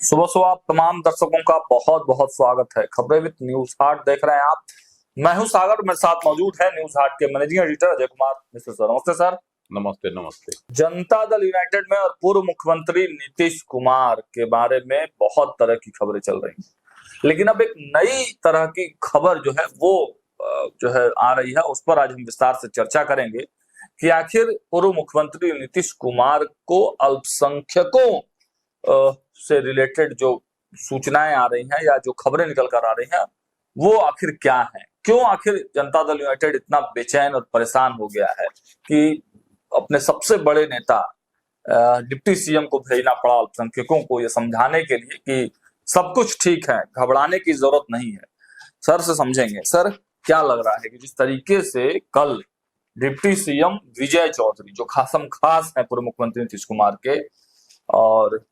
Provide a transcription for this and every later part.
सुबह सुबह आप तमाम दर्शकों का बहुत बहुत स्वागत है। खबरें विद न्यूज हाट देख रहे हैं आप। मैं हूं सागर, मेरे साथ मौजूद है न्यूज हाट के managing editor Ajay Kumar Mishra sir. नमस्ते सर। नमस्ते नमस्ते। जनता दल यूनाइटेड में और पूर्व मुख्यमंत्री नीतीश कुमार के बारे में बहुत तरह की खबरें चल रही हैं, लेकिन अब एक नई तरह की खबर जो है वो जो है आ रही है, उस पर आज हम विस्तार से चर्चा करेंगे कि आखिर पूर्व मुख्यमंत्री नीतीश कुमार को अल्पसंख्यकों से रिलेटेड जो सूचनाएं आ रही हैं या जो खबरें निकल कर आ रही हैं वो आखिर क्या है। क्यों आखिर जनता दल यूनाइटेड इतना बेचैन और परेशान हो गया है कि अपने सबसे बड़े नेता डिप्टी सीएम को भेजना पड़ा अल्पसंख्यकों को ये समझाने के लिए कि सब कुछ ठीक है, घबराने की जरूरत नहीं है। सर से समझेंगे। सर, क्या लग रहा है कि जिस तरीके से कल डिप्टी सीएम विजय चौधरी, जो खासम खास है पूर्व मुख्यमंत्री नीतीश कुमार के, और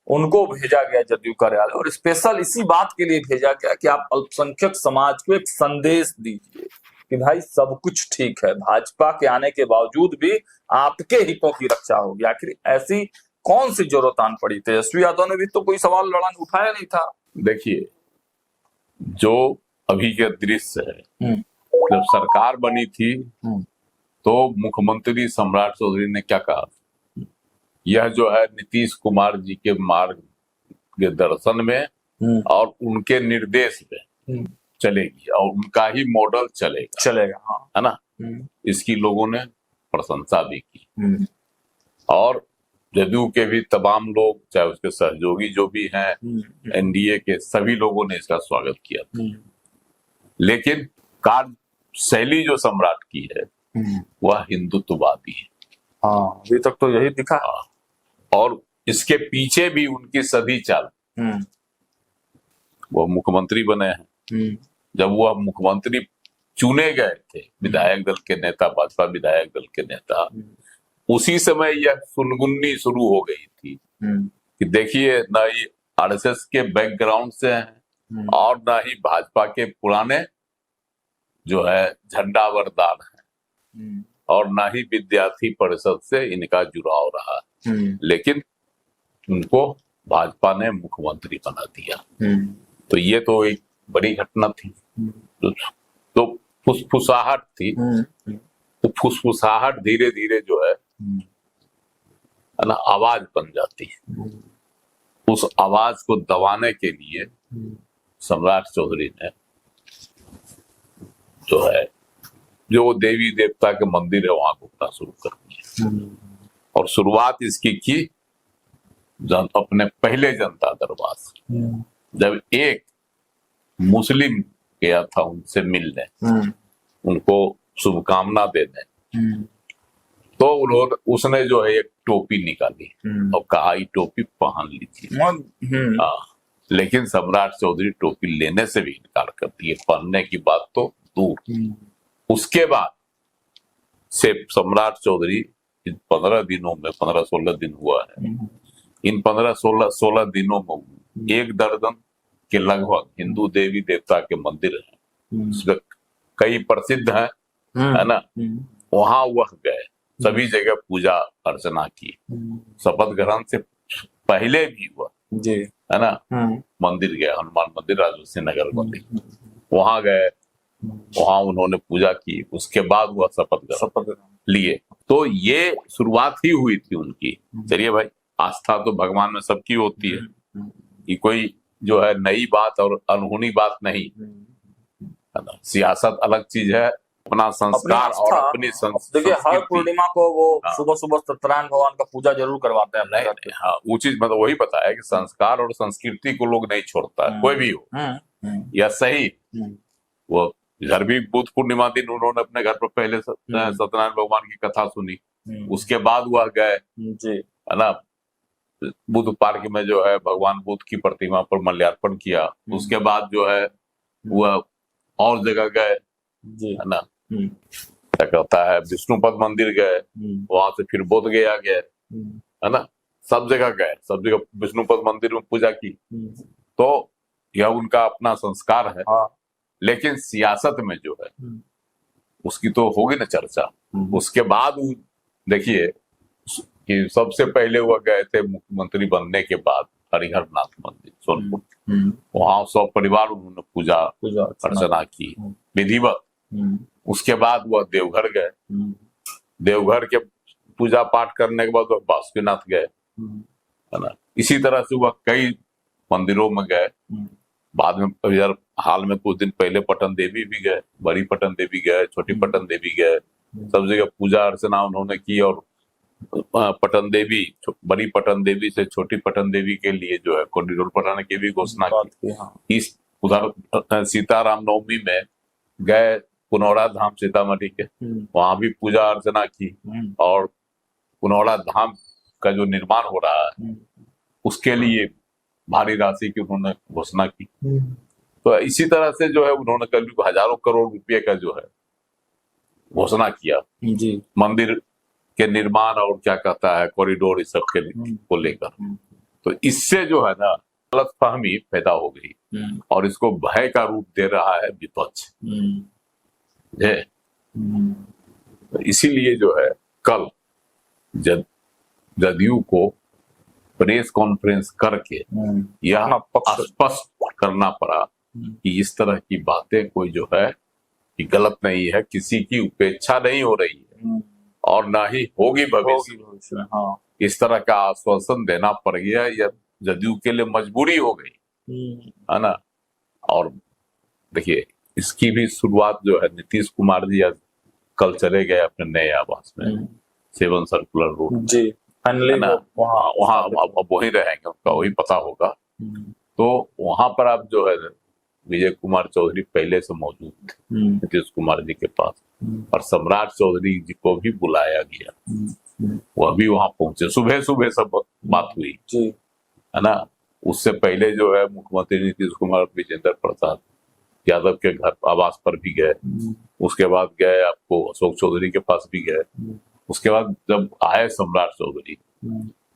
उनको भेजा गया जदयू कार्यालय, और स्पेशल इसी बात के लिए भेजा गया कि आप अल्पसंख्यक समाज को एक संदेश दीजिए कि भाई सब कुछ ठीक है, भाजपा के आने के बावजूद भी आपके हितों की रक्षा होगी। आखिर ऐसी कौन सी जरूरत आन पड़ी? तेजस्वी यादव ने भी तो कोई सवाल लड़ान उठाया नहीं था। देखिए, जो अभी के दृश्य है, जब सरकार बनी थी तो मुख्यमंत्री सम्राट चौधरी ने क्या कहा, यह जो है नीतीश कुमार जी के मार्ग के दर्शन में और उनके निर्देश में चलेगी और उनका ही मॉडल चलेगा। हाँ। है ना। इसकी लोगों ने प्रशंसा भी की और जदयू के भी तमाम लोग, चाहे उसके सहयोगी जो भी हैं, एनडीए के सभी लोगों ने इसका स्वागत किया था। लेकिन कार्य शैली जो सम्राट की है वह हिंदुत्ववादी है। हाँ, अभी तक तो यही दिखा। और इसके पीछे भी उनकी सदी चाल, वो मुख्यमंत्री बने हैं। जब वह मुख्यमंत्री चुने गए थे, विधायक दल के नेता, भाजपा विधायक दल के नेता, उसी समय यह सुनगुन्नी शुरू हो गई थी कि देखिए, न ही आरएसएस के बैकग्राउंड से हैं और न ही भाजपा के पुराने जो है झंडावरदार हैं और न ही विद्यार्थी परिषद से इनका जुड़ाव रहा। लेकिन उनको भाजपा ने मुख्यमंत्री बना दिया। तो ये तो एक बड़ी घटना थी। तो फुसफुसाहट थी। तो फुसफुसाहट धीरे धीरे जो है ना, आवाज बन जाती है। उस आवाज को दबाने के लिए सम्राट चौधरी ने जो है, जो देवी देवता के मंदिर है, वहां घूमना शुरू कर दिया। और शुरुआत इसकी की अपने पहले जनता दरबार से, जब एक मुस्लिम गया था उनसे मिलने, उनको शुभकामना देने, तो उसने जो है एक टोपी निकाली और कहा, ये टोपी पहन लीजिए। लेकिन सम्राट चौधरी टोपी लेने से भी इनकार कर दिए, पहनने की बात तो दूर। उसके बाद से सम्राट चौधरी 15 दिनों में, 15-16 दिन हुआ है, इन 15-16 दिनों में 1 दर्जन के लगभग हिंदू देवी देवता के मंदिर हैं, उसमें कई प्रसिद्ध हैं, है ना। वहां वह गए, सभी जगह पूजा अर्चना की। शपथ ग्रहण से पहले भी हुआ जी, है ना। मंदिर गए, हनुमान मंदिर राजवंशी नगर मंदिर, वहां गए, वहां उन्होंने पूजा की। उसके बाद वह शपथ लिए। तो ये शुरुआत ही हुई थी उनकी। चलिए भाई, आस्था तो भगवान में सबकी होती है, ये कोई जो है नई बात और अनहोनी बात नहीं है ना। सियासत अलग चीज है, अपना संस्कार और अपनी संस्कृति। देखिए, हर पूर्णिमा को वो सुबह सुबह सत्यनारायण भगवान का पूजा जरूर करवाते हैं। नहीं, हाँ, वो चीज मतलब वही बताया कि संस्कार और संस्कृति को लोग नहीं छोड़ता है, कोई भी हो या सही। वो घर भी बुद्ध पूर्णिमा दिन उन्होंने अपने घर पर पहले सत्यनारायण भगवान की कथा सुनी। उसके बाद वह गए, है ना, बुद्ध पार्क में जो है भगवान बुद्ध की प्रतिमा पर माल्यार्पण किया। उसके बाद जो है वह और जगह गए, है ना, क्या कहता है, विष्णुपद मंदिर गए, वहां से फिर बोध गया गए, है ना, सब जगह गए, सब जगह विष्णुपद मंदिर में पूजा की। तो यह उनका अपना संस्कार है। लेकिन सियासत में जो है उसकी तो होगी ना चर्चा। उसके बाद देखिए कि सबसे पहले वह गए थे मुख्यमंत्री बनने के बाद हरिहर नाथ मंदिर सोनपुर, वहां सब परिवार उन्होंने पूजा अर्चना की विधिवत। उसके बाद वह देवघर गए, देवघर के पूजा पाठ करने के बाद वह बासुकीनाथ गए, है ना। इसी तरह से वह कई मंदिरों में गए। बाद में यार हाल में कुछ दिन पहले पटन देवी भी गए, बड़ी पटन देवी गए, छोटी पटन देवी गए, सब जगह पूजा अर्चना उन्होंने की। और पटन देवी, बड़ी पटन देवी से छोटी पटन देवी के लिए जो है कॉरिडोर बनाने की भी घोषणा की। इस उधर सीताराम नवमी में गए पुनौरा धाम सीतामढ़ी के, वहां भी पूजा अर्चना की। और पुनौरा धाम का जो निर्माण हो रहा है उसके लिए भारी राशि की उन्होंने घोषणा की। तो इसी तरह से जो है उन्होंने करीब हजारों करोड़ रुपए का जो है घोषणा किया जी, मंदिर के निर्माण और क्या कहता है कॉरिडोर इस सब के को लेकर। तो इससे जो है ना गलतफहमी पैदा हो गई और इसको भय का रूप दे रहा है विपक्ष। तो इसीलिए जो है कल जदयू को प्रेस कॉन्फ्रेंस करके यह स्पष्ट करना पड़ा कि इस तरह की बातें कोई जो है कि गलत नहीं है, किसी की उपेक्षा नहीं हो रही है और ना ही होगी भविष्य में। हाँ। इस तरह का आश्वासन देना पड़ गया, यह जदयू के लिए मजबूरी हो गई, है ना। और देखिए इसकी भी शुरुआत जो है नीतीश कुमार जी आज कल चले गए अपने नए आवास में 7 सर्कुलर रोड जी, वहाँ अब वही रहेंगे, उनका वही पता होगा। तो वहां पर आप जो है विजय कुमार चौधरी पहले से मौजूद थे नीतीश कुमार जी के पास, और सम्राट चौधरी जी को भी बुलाया गया, वह भी वहां पहुंचे। सुबह सुबह सब बात हुई, है ना। उससे पहले जो है मुख्यमंत्री नीतीश कुमार विजेंद्र प्रसाद यादव के घर आवास पर भी गए, उसके बाद गए आपको अशोक चौधरी के पास भी गए। उसके बाद जब आए सम्राट चौधरी,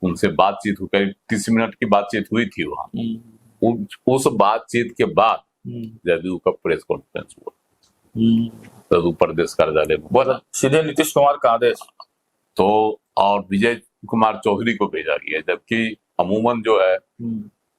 उनसे बातचीत हुई, करीब 30 मिनट की बातचीत हुई थी वहां। उस बातचीत के बाद जदयू का प्रेस कॉन्फ्रेंस हुआ जदयू प्रदेश कार्यालय में, बोला सीधे नीतीश कुमार का आदेश। तो और विजय कुमार चौधरी को भेजा गया, जबकि अमूमन जो है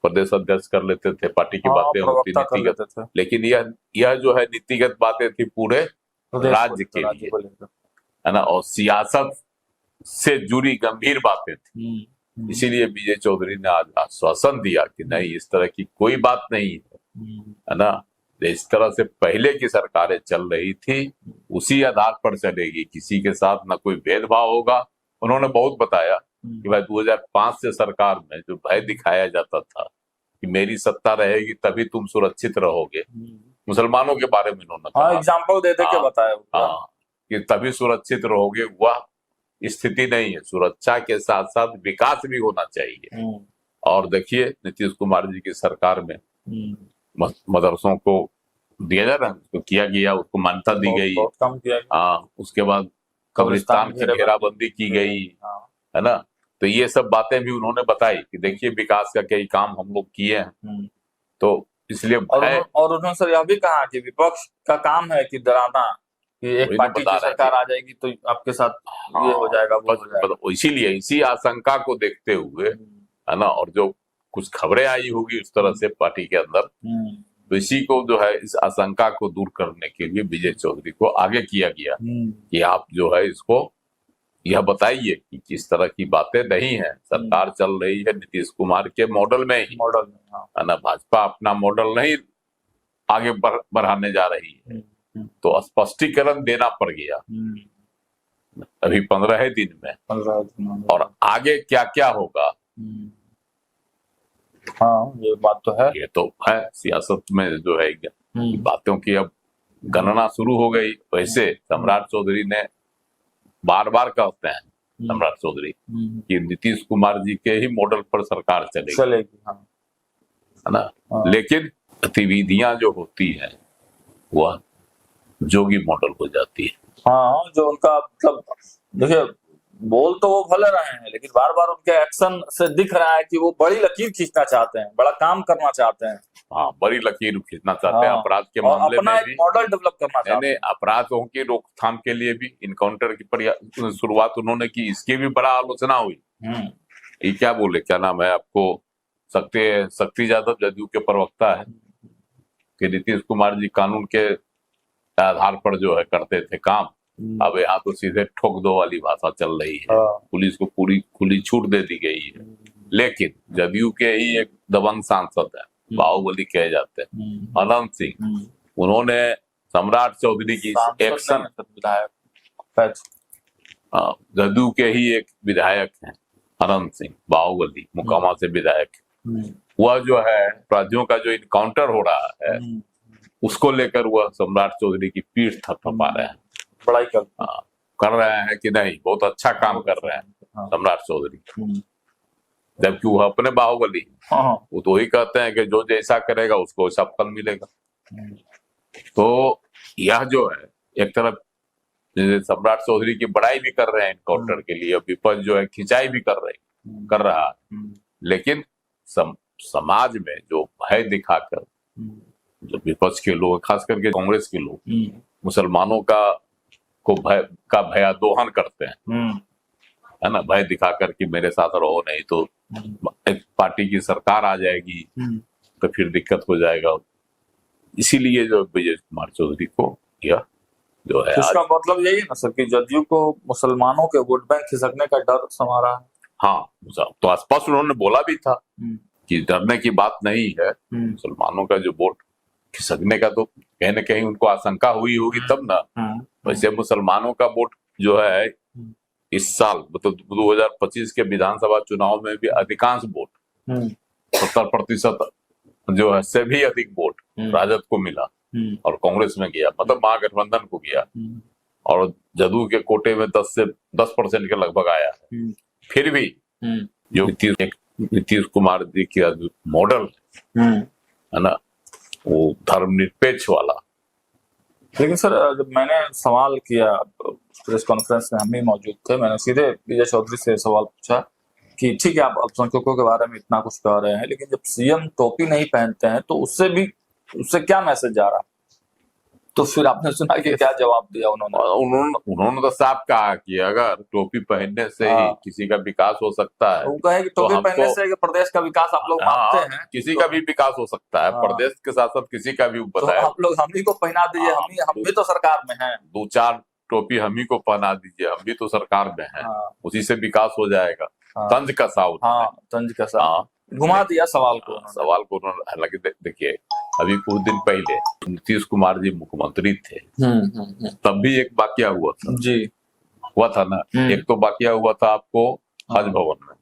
प्रदेश अध्यक्ष कर लेते थे, पार्टी की बातें होती नीतिगत, लेकिन यह जो है नीतिगत बातें थी पूरे राज्य के लिए, है ना। और सियासत से जुड़ी गंभीर बातें थी। इसीलिए विजय चौधरी ने आज आश्वासन दिया कि नहीं, इस तरह की कोई बात नहीं है ना। इस तरह से पहले की सरकारें चल रही थी उसी आधार पर चलेगी, किसी के साथ ना कोई भेदभाव होगा। उन्होंने बहुत बताया कि भाई 2005 से सरकार में जो भय दिखाया जाता था कि मेरी सत्ता रहेगी तभी तुम सुरक्षित रहोगे, मुसलमानों के बारे में उन्होंने कहा, एग्जाम्पल दे के बताया कि तभी सुरक्षित रहोगे, वह स्थिति नहीं है। सुरक्षा के साथ साथ विकास भी होना चाहिए। और देखिए नीतीश कुमार जी की सरकार में मदरसों को दिया जा रहा है, उसको किया गया, उसको मान्यता दी गई। उसके बाद कब्रिस्तान की घेराबंदी की गई, है ना। तो ये सब बातें भी उन्होंने बताई कि देखिए विकास का कई काम हम लोग किए हैं। तो इसलिए और उन्होंने सर यह भी कहा कि विपक्ष का काम है कि डराना, कि एक पार्टी की सरकार आ जाएगी तो आपके साथ ये हो जाएगा, वो हो जाएगा। इसीलिए इसी आशंका को देखते हुए, है ना, और जो कुछ खबरें आई होगी उस तरह से पार्टी के अंदर, तो इसी को जो है इस आशंका को दूर करने के लिए विजय चौधरी को आगे किया गया कि आप जो है इसको यह बताइए कि किस तरह की बातें नहीं है, सरकार चल रही है नीतीश कुमार के मॉडल में ही, है ना। भाजपा अपना मॉडल नहीं आगे बढ़ाने जा रही है। तो स्पष्टीकरण देना पड़ गया अभी 15 दिन में, और आगे क्या क्या होगा। हाँ ये बात तो है, ये तो है सियासत में जो है बातों की अब गणना शुरू हो गई। वैसे सम्राट चौधरी ने बार बार कहते हैं, सम्राट चौधरी, कि नीतीश कुमार जी के ही मॉडल पर सरकार चलेगी, है ना। लेकिन गतिविधियां जो होती है वह जोगी मॉडल हो जाती है। हाँ, जो उनका मतलब देखिए बोल तो वो भले रहे हैं, लेकिन बार बार उनके एक्शन से दिख रहा है कि वो बड़ी लकीर खींचना चाहते हैं, बड़ा काम करना चाहते हैं। हाँ, बड़ी लकीर खींचना चाहते हैं अपराध के मामले में भी, मॉडल डेवलप करना चाहते हैं। अपराधों की रोकथाम के लिए भी इनकाउंटर की शुरुआत उन्होंने की, इसकी भी बड़ा आलोचना हुई। ये क्या बोले, क्या नाम है आपको, शक्ति यादव जदयू के प्रवक्ता है कि नीतीश कुमार जी कानून के आधार पर जो है करते थे काम, अब यहाँ तो सीधे ठोक दो वाली भाषा चल रही है। पुलिस को पूरी खुली छूट दे दी गई है। लेकिन जदयू के ही एक दबंग सांसद है, बाहुबली कहे जाते हैं, अनंत सिंह, उन्होंने सम्राट चौधरी की एक्शन, जदयू के ही एक विधायक हैं अनंत सिंह, बाहुबली मुकामा से विधायक, वह जो है अपराधियों का जो इनकाउंटर हो रहा है उसको लेकर वह सम्राट चौधरी की पीठ थपथपा रहे हैं, बड़ाई कर रहे हैं कि नहीं बहुत अच्छा काम कर रहे हैं सम्राट चौधरी, जबकि वह अपने बाहुबली, वो तो वही कहते हैं कि जो जैसा करेगा उसको वैसा फल मिलेगा। तो यह जो है एक तरफ सम्राट चौधरी की बड़ाई भी कर रहे हैं इनकाउंटर के लिए, विपक्ष जो है खिंचाई भी कर रहा है, लेकिन समाज में जो भय दिखाकर जो विपक्ष के लोग, खास करके कांग्रेस के लोग मुसलमानों को भयादोहन करते हैं, है ना, भय दिखाकर कि मेरे साथ रहो नहीं तो एक पार्टी की सरकार आ जाएगी तो फिर दिक्कत हो जाएगा। इसीलिए जो विजय कुमार चौधरी को यह जो है इसका मतलब यही है ना सर कि जदयू को मुसलमानों के वोट बैंक खिसकने का डर समा रहा है। हाँ, तो स्पष्ट उन्होंने बोला भी था कि डरने की बात नहीं है, मुसलमानों का जो वोट खिसकने का तो कहीं न कहीं उनको आशंका हुई होगी तब ना। वैसे मुसलमानों का वोट जो है इस साल मतलब 2025 के विधानसभा चुनाव में भी अधिकांश वोट 70% जो है से भी अधिक वोट राजद को मिला और कांग्रेस में गया, मतलब महागठबंधन को गया, और जदयू के कोटे में 10% के लगभग आया है। फिर भी जो नीतीश कुमार जी की मॉडल है ना, वो धर्मनिरपेक्ष वाला। लेकिन सर जब मैंने सवाल किया प्रेस कॉन्फ्रेंस में, हम ही मौजूद थे, मैंने सीधे विजय चौधरी से सवाल पूछा कि ठीक है आप अल्पसंख्यकों के बारे में इतना कुछ कह रहे हैं, लेकिन जब सीएम टोपी नहीं पहनते हैं तो उससे क्या मैसेज जा रहा है? तो फिर आपने सुना कि क्या जवाब दिया उन्होंने तो साफ कहा कि अगर टोपी पहनने से ही किसी का विकास हो सकता है, वो कहे कि टोपी पहनने से प्रदेश का विकास आप लोग मानते हैं, किसी का भी विकास हो सकता है, प्रदेश के साथ साथ किसी का भी बताया, तो आप लोग हम ही को पहना दीजिए, हम भी तो सरकार में हैं, 2-4 टोपी हम ही को पहना दीजिए, हम भी तो सरकार में हैं, उसी से विकास हो जाएगा। तंज कसा घुमा दिया सवाल को उन्होंने। हालांकि देखिए अभी कुछ दिन पहले नीतीश कुमार जी मुख्यमंत्री थे, तब भी एक वाकया हुआ था ना, एक तो वाकया हुआ था आपको हज भवन में,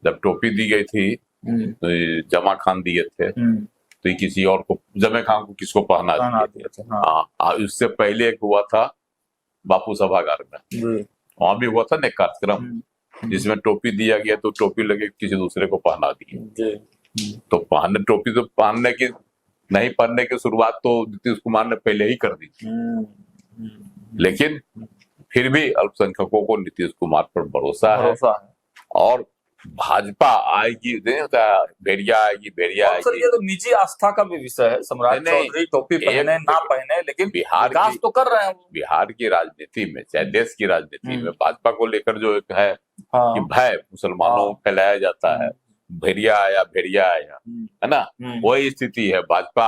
जब टोपी दी गई थी जमा खान दिए थे, तो ये किसी और को, जमे खान को किसको पहना दिए थे। उससे पहले एक हुआ था बापू सभागार में, वहां भी हुआ था ना कार्यक्रम जिसमें टोपी दिया गया, तो टोपी लगे किसी दूसरे को पहना दिए। तो टोपी तो नहीं पहनने की शुरुआत तो नीतीश कुमार ने पहले ही कर दी थी, लेकिन फिर भी अल्पसंख्यकों को नीतीश कुमार पर भरोसा है और भाजपा आएगी, भेड़िया आएगी। सर ये तो निजी आस्था का भी विषय है, सम्राट चौधरी टोपी पहने ना पहने, लेकिन विकास तो कर रहे हैं। बिहार की राजनीति में, चाहे देश की राजनीति में भाजपा को लेकर जो एक है कि भय मुसलमानों को फैलाया जाता है, भेड़िया आया है ना, वही स्थिति है। भाजपा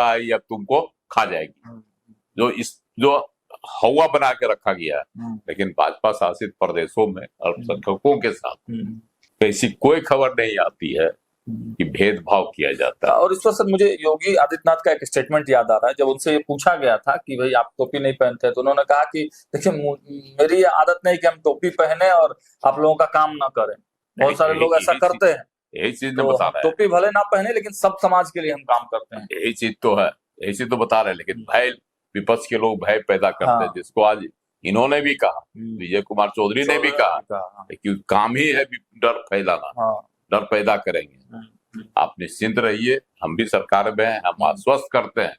आई अब तुमको खा जाएगी, जो हवा बना के रखा गया है। लेकिन भाजपा शासित प्रदेशों में अल्पसंख्यकों के साथ ऐसी कोई खबर नहीं आती है कि भेदभाव किया जाता है। और इस पर सर मुझे योगी आदित्यनाथ का एक स्टेटमेंट याद आ रहा है, जब उनसे ये पूछा गया था कि भाई आप टोपी नहीं पहनते, तो उन्होंने कहा कि देखिए मेरी आदत नहीं कि हम टोपी पहने और आप लोगों का काम ना करें, बहुत सारे लोग ऐसा करते हैं। यही चीज तो बता रहे हैं, टोपी भले ना पहने लेकिन सब समाज के लिए हम काम करते हैं, यही चीज तो है, यही चीज तो बता रहे हैं। लेकिन भय, विपक्ष के लोग भय पैदा करते हैं, जिसको आज इन्होंने भी कहा, विजय कुमार चौधरी ने भी कहा कि काम ही है डर फैलाना, डर पैदा करेंगे। आप निश्चिंत रहिए, हम भी सरकार में हैं, हम आश्वस्त करते हैं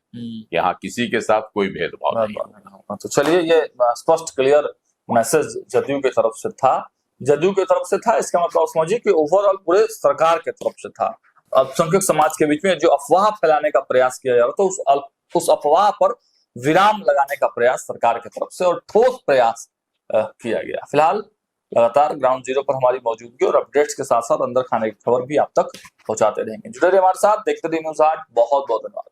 यहाँ किसी के साथ कोई भेदभाव नहीं। तो चलिए, ये स्पष्ट क्लियर मैसेज जदयू की तरफ से था, इसका मतलब समझिए कि ओवरऑल पूरे सरकार के तरफ से था। अल्पसंख्यक समाज के बीच में जो अफवाह फैलाने का प्रयास किया जा रहा था, उस अफवाह पर विराम लगाने का प्रयास सरकार की तरफ से और ठोस प्रयास किया गया। फिलहाल लगातार ग्राउंड जीरो पर हमारी मौजूदगी और अपडेट्स के साथ साथ अंदर खाने की खबर भी आप तक पहुंचाते रहेंगे। जुड़े रहिए हमारे साथ, देखते रहिए न्यूज़ 8। बहुत बहुत धन्यवाद।